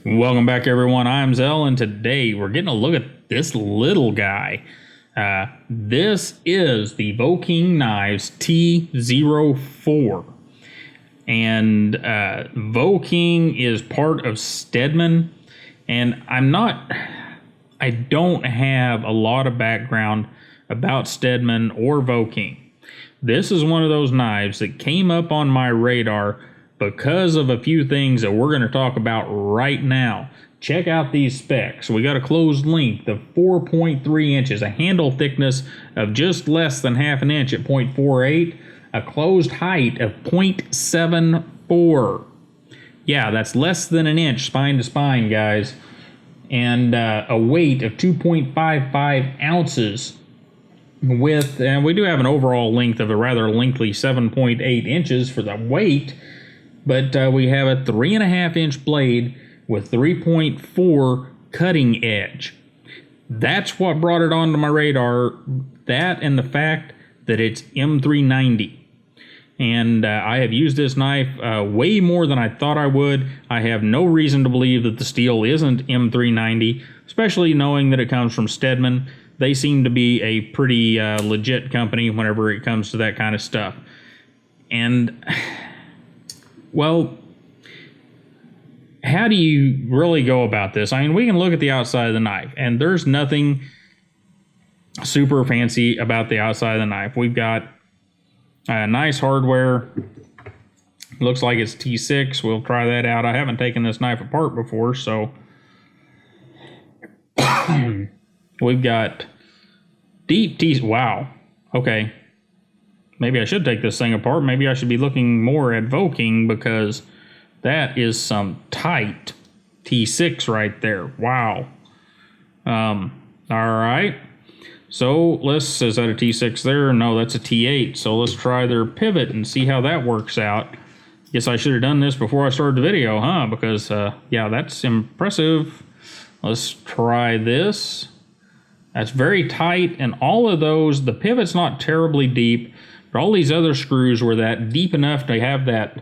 Welcome back, everyone. I'm Zell, and today we're getting a look at this little guy. This is the Vouking Knives T04. And Vouking is part of Stedman, and I don't have a lot of background about Stedman or Vouking. This is one of those knives that came up on my radar because of a few things that we're going to talk about right now. Check out these specs. We got a closed length of 4.3 inches, a handle thickness of just less than half an inch at 0.48, a closed height of 0.74. Yeah, that's less than an inch spine to spine, guys. And a weight of 2.55 ounces. And we do have an overall length of a rather lengthy 7.8 inches for the weight. But we have a 3.5 inch blade with 3.4 cutting edge. That's what brought it onto my radar. That and the fact that it's M390. And I have used this knife way more than I thought I would. I have no reason to believe that the steel isn't M390, especially knowing that it comes from Stedman. They seem to be a pretty legit company whenever it comes to that kind of stuff. And well, how do you really go about this? I mean, we can look at the outside of the knife, and there's nothing super fancy about the outside of the knife. We've got nice hardware. Looks like it's T6. We'll try that out. I haven't taken this knife apart before, so we've got deep T. Wow. Okay. Maybe I should take this thing apart. Maybe I should be looking more at Vouking, because that is some tight T6 right there. Wow. All right. So is that a T6 there? No, that's a T8. So let's try their pivot and see how that works out. Guess I should have done this before I started the video, huh? Because, yeah, that's impressive. Let's try this. That's very tight, and all of those, the pivot's not terribly deep, but all these other screws were that deep enough to have that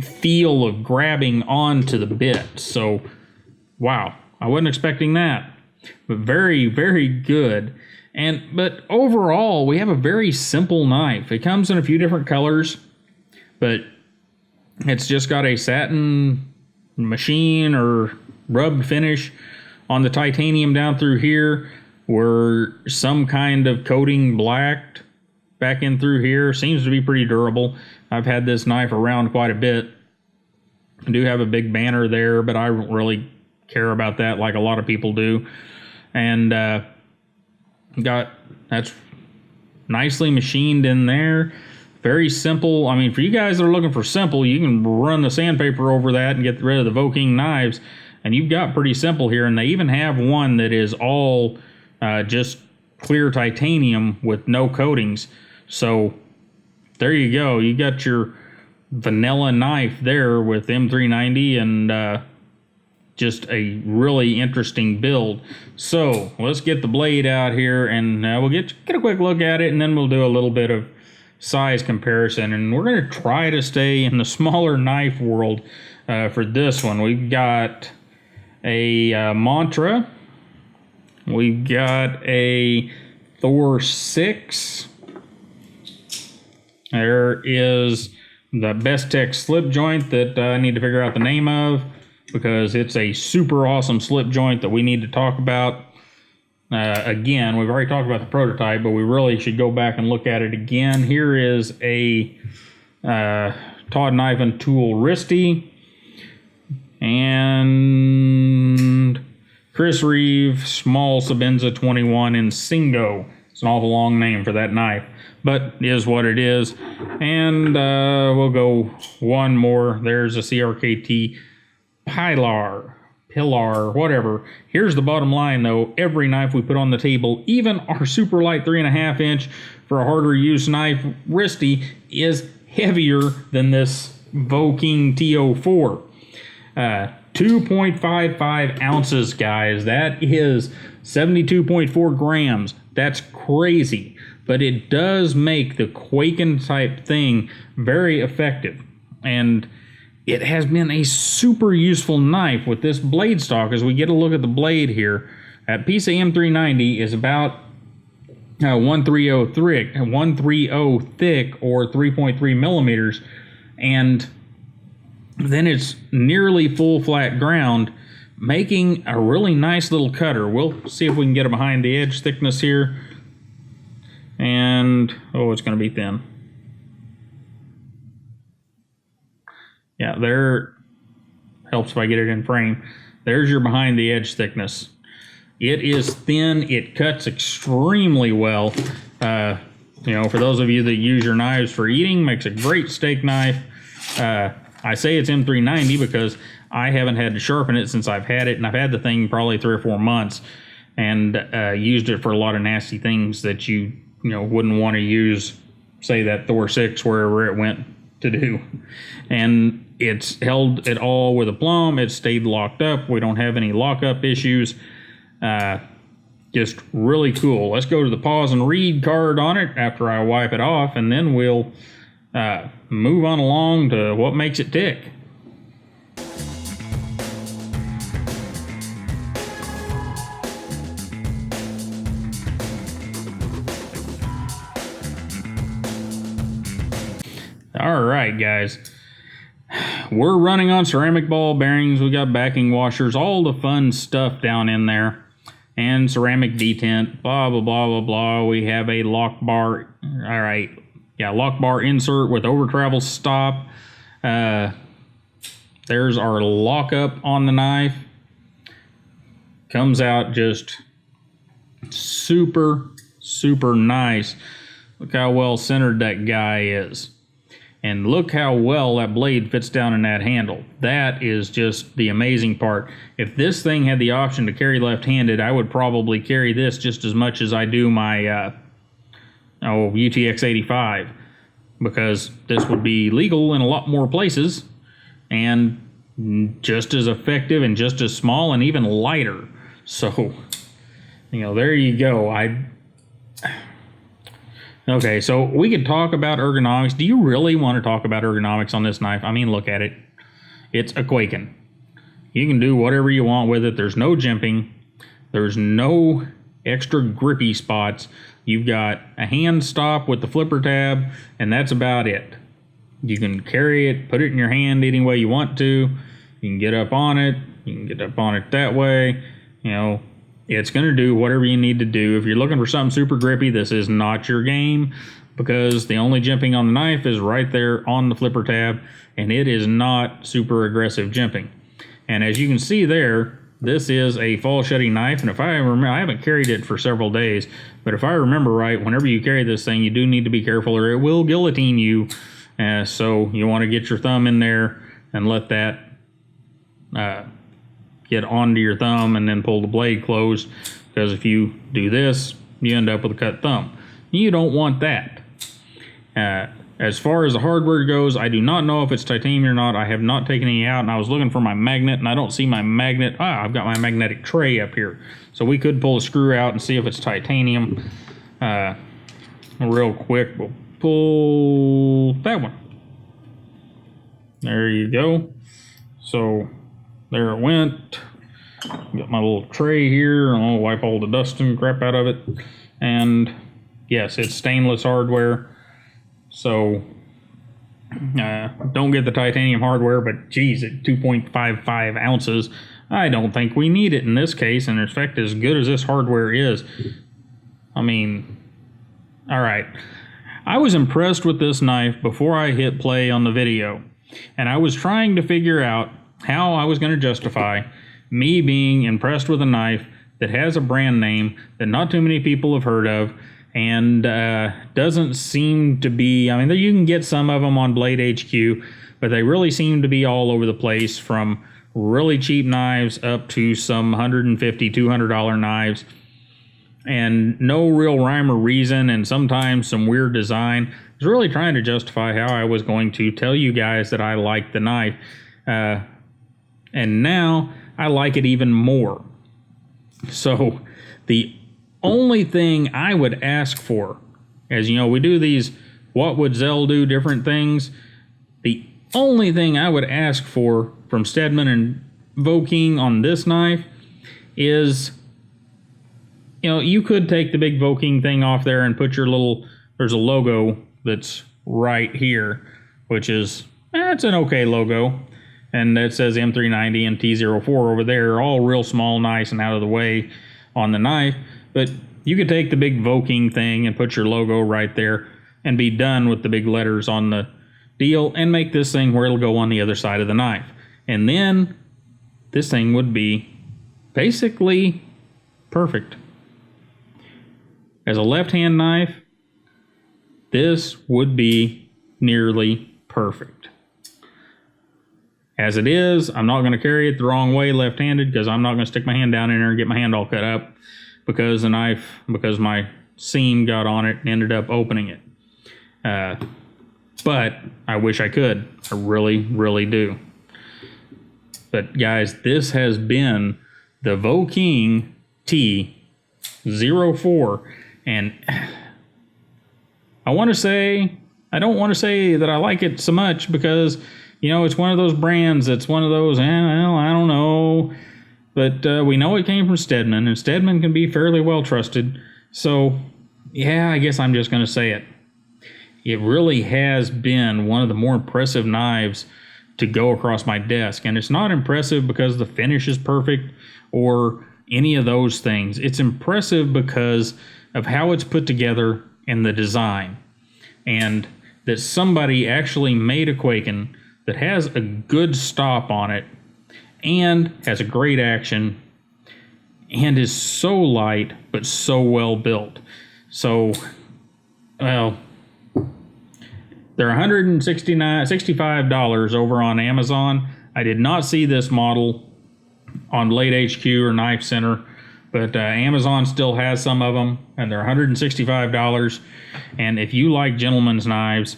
feel of grabbing onto the bit. So, wow, I wasn't expecting that. But very, very good. But overall, we have a very simple knife. It comes in a few different colors, but it's just got a satin machine or rubbed finish on the titanium down through here, where some kind of coating blacked back in through here. Seems to be pretty durable. I've had this knife around quite a bit. I do have a big banner there, but I don't really care about that like a lot of people do. And that's nicely machined in there. Very simple. I mean, for you guys that are looking for simple, you can run the sandpaper over that and get rid of the Vouking knives, and you've got pretty simple here. And they even have one that is all just clear titanium with no coatings. So there you go. You got your vanilla knife there with M390, and just a really interesting build. So let's get the blade out here, and we'll get a quick look at it, and then we'll do a little bit of size comparison. And we're going to try to stay in the smaller knife world for this one. We've got a Mantra. We've got a Thor 6. There is the Bestech slip joint that I need to figure out the name of, because it's a super awesome slip joint that we need to talk about. Again, we've already talked about the prototype, but we really should go back and look at it again. Here is a Todd Knife and Tool Wristy. And Chris Reeve Small Sabenza 21 in Singo. It's an awful long name for that knife, but it is what it is. And we'll go one more. There's a CRKT Pilar, whatever. Here's the bottom line, though. Every knife we put on the table, even our super light 3.5 inch for a harder use knife wristy, is heavier than this Vouking T04. 2.55 ounces, guys. That is 72.4 grams. That's crazy. But it does make the Quakeny type thing very effective. And it has been a super useful knife with this blade stock. As we get a look at the blade here, that piece of M390 is about 130 thick or 3.3 millimeters, and then it's nearly full flat ground, making a really nice little cutter. We'll see if we can get a behind the edge thickness here. And, oh, it's going to be thin. Yeah, there, helps if I get it in frame. There's your behind the edge thickness. It is thin. It cuts extremely well. You know, for those of you that use your knives for eating, makes a great steak knife. I say it's M390 because I haven't had to sharpen it since I've had it, and I've had the thing probably 3 or 4 months, and used it for a lot of nasty things that you wouldn't want to use, say that Thor 6 wherever it went to do. And it's held it all with aplomb. It's stayed locked up. We don't have any lockup issues. Just really cool. Let's go to the pause and read card on it after I wipe it off, and then we'll move on along to what makes it tick. All right, guys. We're running on ceramic ball bearings. We got backing washers, all the fun stuff down in there, and ceramic detent, blah, blah, blah, blah, blah. We have a lock bar. All right. Yeah, lock bar insert with over travel stop. There's our lockup on the knife. Comes out just super, super nice. Look how well centered that guy is. And look how well that blade fits down in that handle. That is just the amazing part. If this thing had the option to carry left-handed, I would probably carry this just as much as I do my UTX 85, because this would be legal in a lot more places and just as effective and just as small and even lighter. So, there you go. Okay, so we could talk about ergonomics. Do you really want to talk about ergonomics on this knife? I mean, look at it. It's a Quakeny. You can do whatever you want with it. There's no jimping. There's no extra grippy spots. You've got a hand stop with the flipper tab, and that's about it. You can carry it, put it in your hand any way you want to. You can get up on it. You can get up on it that way. It's going to do whatever you need to do. If you're looking for something super grippy, this is not your game, because the only jimping on the knife is right there on the flipper tab, and it is not super aggressive jimping. And as you can see there, this is a fall shedding knife, and if I remember, I haven't carried it for several days, but if I remember right, whenever you carry this thing, you do need to be careful or it will guillotine you. So you want to get your thumb in there and let that get onto your thumb and then pull the blade closed, because if you do this, you end up with a cut thumb. You don't want that. As far as the hardware goes, I do not know if it's titanium or not. I have not taken any out, and I was looking for my magnet, and I don't see my magnet. I've got my magnetic tray up here. So we could pull a screw out and see if it's titanium. Real quick, we'll pull that one. There you go. So there it went. Got my little tray here. I'll wipe all the dust and crap out of it. And yes, it's stainless hardware. So don't get the titanium hardware, but geez, at 2.55 ounces, I don't think we need it in this case. And in fact, as good as this hardware is, I mean, all right. I was impressed with this knife before I hit play on the video, and I was trying to figure out how I was going to justify me being impressed with a knife that has a brand name that not too many people have heard of, and doesn't seem to be, I mean, you can get some of them on Blade HQ, but they really seem to be all over the place, from really cheap knives up to some $150, $200 knives, and no real rhyme or reason, and sometimes some weird design. I was really trying to justify how I was going to tell you guys that I like the knife, and now I like it even more. So the only thing I would ask for, as you know, we do these what would Zell do different things. The only thing I would ask for from Stedman and Vouking on this knife is, you know, you could take the big Vouking thing off there and put your little, there's a logo that's right here, which is, it's an okay logo. And that says M390 and T04 over there, all real small, nice, and out of the way on the knife. But you could take the big Vouking thing and put your logo right there and be done with the big letters on the deal and make this thing where it'll go on the other side of the knife. And then this thing would be basically perfect. As a left-hand knife, this would be nearly perfect. As it is, I'm not going to carry it the wrong way left-handed because I'm not going to stick my hand down in there and get my hand all cut up because because my seam got on it and ended up opening it. But I wish I could. I really, really do. But guys, this has been the Vouking T04. And I don't want to say that I like it so much because, you know, it's one of those brands that's one of those, well, I don't know. But we know it came from Stedman, and Stedman can be fairly well trusted. So, yeah, I guess I'm just going to say it. It really has been one of the more impressive knives to go across my desk. And it's not impressive because the finish is perfect or any of those things. It's impressive because of how it's put together and the design. And that somebody actually made a Quakeny that has a good stop on it and has a great action and is so light but so well built. So, well, they're $65 over on Amazon. I did not see this model on Blade HQ or Knife Center, but Amazon still has some of them, and they're $165. And if you like gentleman's knives,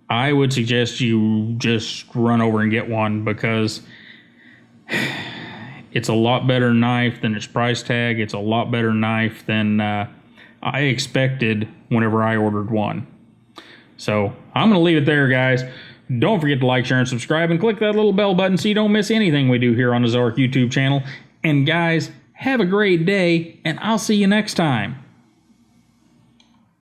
I would suggest you just run over and get one because it's a lot better knife than its price tag. It's a lot better knife than I expected whenever I ordered one. So I'm going to leave it there, guys. Don't forget to like, share, and subscribe, and click that little bell button so you don't miss anything we do here on the Ozark YouTube channel. And guys, have a great day, and I'll see you next time.